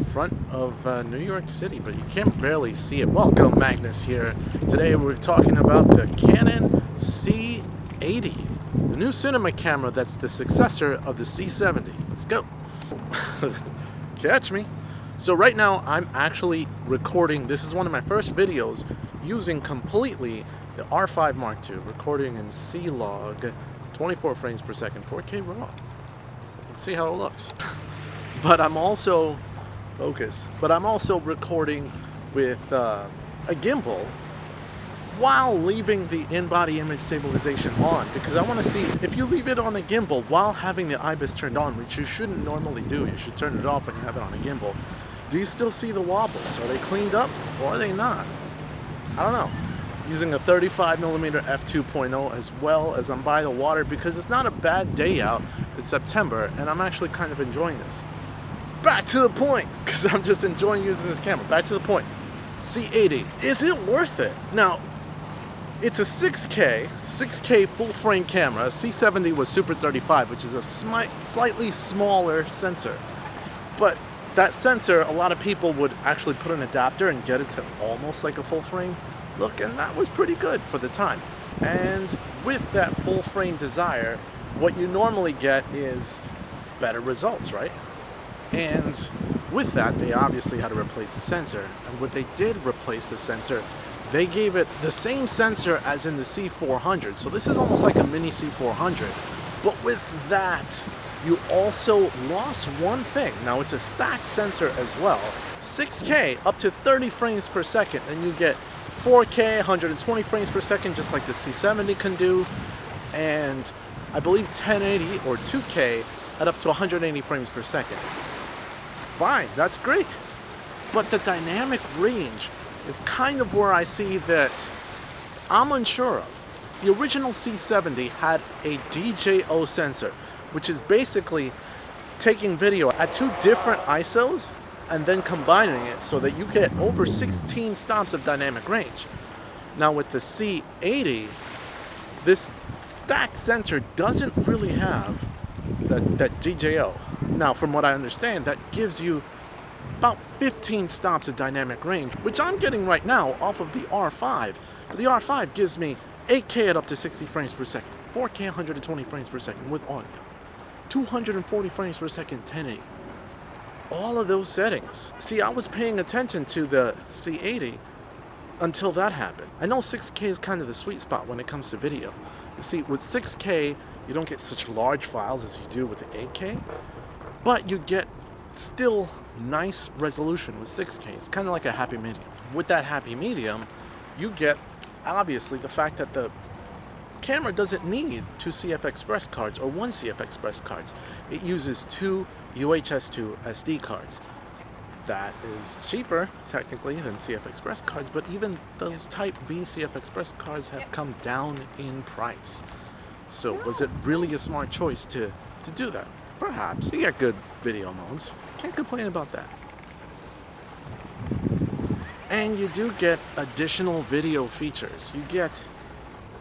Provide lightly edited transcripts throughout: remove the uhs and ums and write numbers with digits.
front of New York City, but you can't barely see it. Welcome, Magnus here. Today we're talking about the Canon C80, the new cinema camera that's the successor of the C70. Let's go. Catch me. So right now I'm actually recording, this is one of my first videos using completely the R5 Mark II, recording in C-Log, 24 frames per second, 4K RAW. Let's see how it looks. But I'm also recording with a gimbal while leaving the in-body image stabilization on, because I want to see if you leave it on a gimbal while having the IBIS turned on, which you shouldn't normally do. You should turn it off when you have it on a gimbal. Do you still see the wobbles? Are they cleaned up or are they not? I don't know. Using a 35mm f2.0 as well as I'm by the water because it's not a bad day out. It's September and I'm actually kind of enjoying this. Back to the point, because I'm just enjoying using this camera. Back to the point. C80, is it worth it? Now, it's a 6K full frame camera. C70 was Super 35, which is a slightly smaller sensor. But that sensor, a lot of people would actually put an adapter and get it to almost like a full frame look, and that was pretty good for the time. And with that full frame desire, what you normally get is better results, right? And with that, they obviously had to replace the sensor. And when they did replace the sensor, they gave it the same sensor as in the C400. So this is almost like a mini C400. But with that, you also lost one thing. Now it's a stacked sensor as well. 6K up to 30 frames per second, and you get 4K, 120 frames per second, just like the C70 can do. And I believe 1080 or 2K at up to 180 frames per second. Fine, that's great. But the dynamic range is kind of where I see that I'm unsure of. The original C70 had a DJO sensor, which is basically taking video at two different ISOs and then combining it so that you get over 16 stops of dynamic range. Now with the C80, this stacked sensor doesn't really have that DJO. Now, from what I understand, that gives you about 15 stops of dynamic range, which I'm getting right now off of the R5. The R5 gives me 8K at up to 60 frames per second, 4K 120 frames per second with audio, 240 frames per second 1080. All of those settings. See, I was paying attention to the C80 until that happened. I know 6K is kind of the sweet spot when it comes to video. You see, with 6K, you don't get such large files as you do with the 8K, but you get still nice resolution with 6K. It's kind of like a happy medium. With that happy medium, you get, obviously, the fact that the camera doesn't need two CF Express cards or one CF Express cards. It uses two UHS-2 SD cards. That is cheaper, technically, than CF Express cards, but even those Type B CF Express cards have come down in price. So was it really a smart choice to do that? Perhaps. You get good video modes. Can't complain about that. And you do get additional video features. You get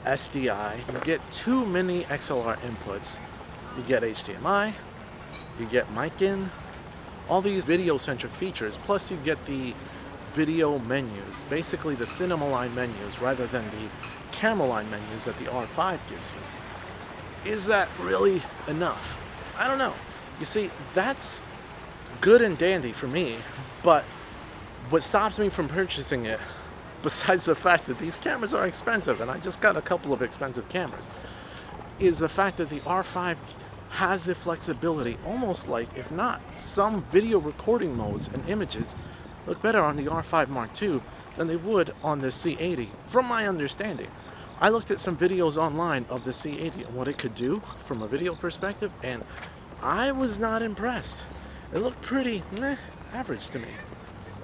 SDI, you get two mini XLR inputs, you get HDMI, you get mic in, all these video-centric features, plus you get the video menus, basically the cinema line menus rather than the camera line menus that the R5 gives you. Is that really enough? I don't know. You see, that's good and dandy for me, but what stops me from purchasing it, besides the fact that these cameras are expensive, and I just got a couple of expensive cameras, is the fact that the R5 has the flexibility, almost like, if not, some video recording modes and images look better on the R5 Mark II than they would on the C80, from my understanding. I looked at some videos online of the C80 and what it could do from a video perspective, and I was not impressed. It looked pretty average to me.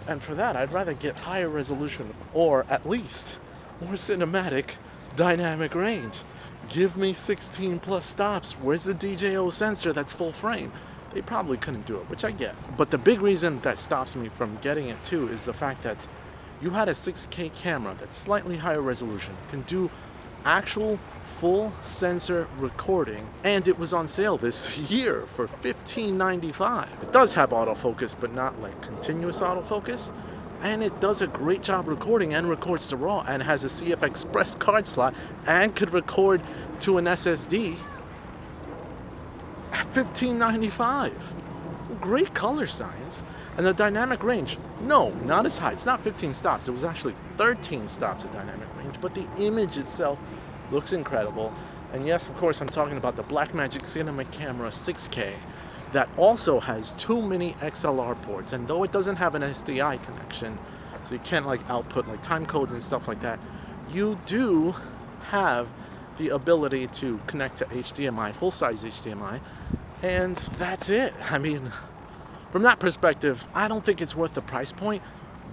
And for that, I'd rather get higher resolution, or at least more cinematic dynamic range. Give me 16 plus stops. Where's the DJO sensor that's full frame? They probably couldn't do it, which I get. But the big reason that stops me from getting it too is the fact that you had a 6K camera that's slightly higher resolution, can do actual full sensor recording, and it was on sale this year for $15.95. It does have autofocus, but not like continuous autofocus, and it does a great job recording and records to RAW and has a CF Express card slot and could record to an SSD at $15.95. Great color science. And the dynamic range, no, not as high. It's not 15 stops. It was actually 13 stops of dynamic range, but the image itself looks incredible. And yes, of course, I'm talking about the Blackmagic Cinema Camera 6K that also has 2 mini XLR ports. And though it doesn't have an SDI connection, so you can't like output like time codes and stuff like that, you do have the ability to connect to HDMI, full-size HDMI, and that's it. I mean, from that perspective, I don't think it's worth the price point.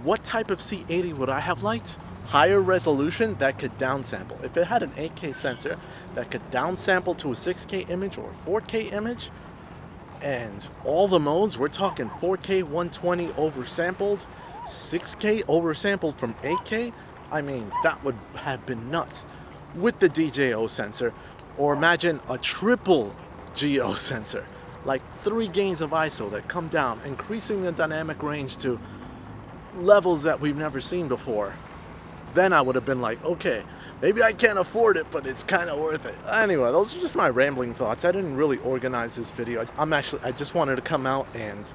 What type of C80 would I have liked? Higher resolution that could downsample. If it had an 8K sensor that could downsample to a 6K image or a 4K image, and all the modes, we're talking 4K 120 oversampled, 6K oversampled from 8K, I mean, that would have been nuts with the DJO sensor. Or imagine a triple GO sensor, like 3 gains of ISO that come down, increasing the dynamic range to levels that we've never seen before. Then I would have been like, okay, maybe I can't afford it, but it's kind of worth it. Anyway, those are just my rambling thoughts. I didn't really organize this video. I just wanted to come out and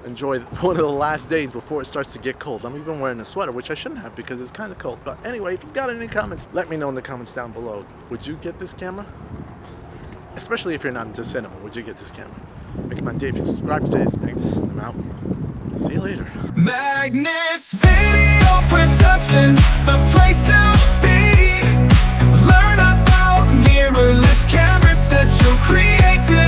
enjoy one of the last days before it starts to get cold. I'm even wearing a sweater, which I shouldn't have because it's kind of cold. But anyway, if you've got any comments, let me know in the comments down below. Would you get this camera? Especially if you're not into cinema, would you get this camera? Make my day if you subscribe to today's Magnus. I'm out. See you later. Magnus Video Production, the place to be. Learn about mirrorless cameras, set your creativity.